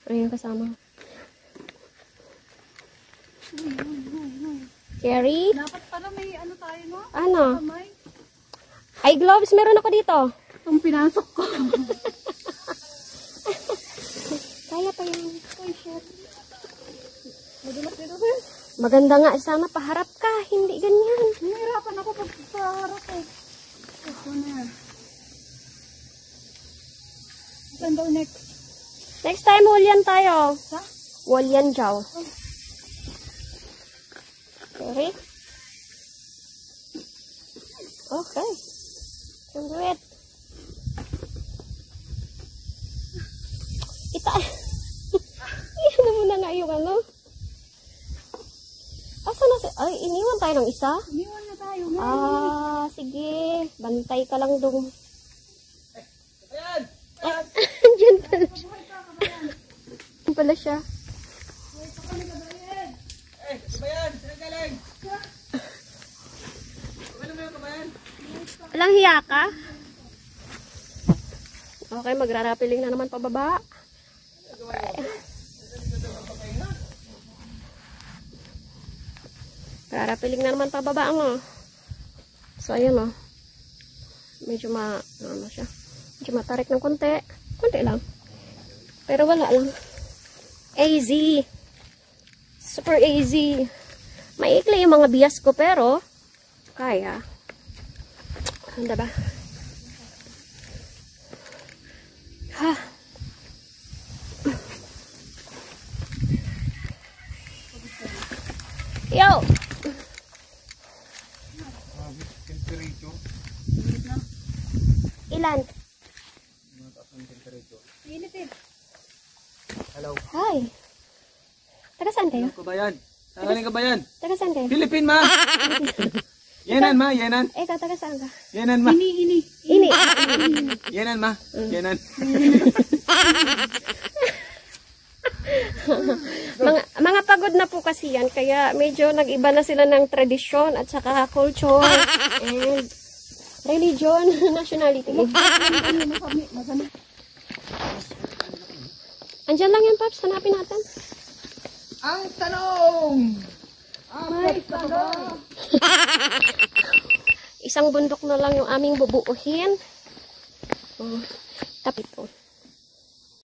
Ayun kasama. Cherry? Dapat pala may ano tayo, no? Ano? Kamay. Ay, gloves. Meron ako dito. Itong pinasok ko. Kaya pa yan. Ay, shit. Madulas dito, sir. Maganda nga. Sana paharap ka. Hindi ganyan. Nahihirapan ako pag paharap eh. Ito na yan. Saan daw next? Next time, Walyan tayo. Sa? Walyan Jaw. Okay. Okay. Can do it. Iyan mo na nga yung ano. Asa na si... Ay, iniwan tayo ng isa? Iniwan na tayo. Ah, sige. Bantay ka lang dong. Ayan! Diyan pala siya. Diyan pala siya. Eh, kabayan! Saan galing? Ano mo yung kabayan? Walang hiya ka? Okay, magrarapiling na naman pababa. Rarapiling na naman pababa mo. So, ayan o. Medyo ano siya. Medyo matarik ng konti. Konti lang. Pero wala lang. Easy. Super easy. Maikli yung mga bias ko pero kaya. Handa ba? Ha. Yo! Ilan? Hello. Hi. Taga saan kayo? Kabayan. Saan galing kabayan? Taga saan kayo? Philippine ma! Yenan ma, yenan. Ikaw, taga saan ka? Yenan ma. Ini. Yenan ma. Yenan. mga pagod na po kasi yan, kaya medyo nag-iba na sila ng tradisyon at saka culture and religion, nationality. Andyan lang yan, Paps. Hanapin natin. Ang tanong! May tanong! Isang bundok na lang yung aming bubuuhin. Oh, tapito.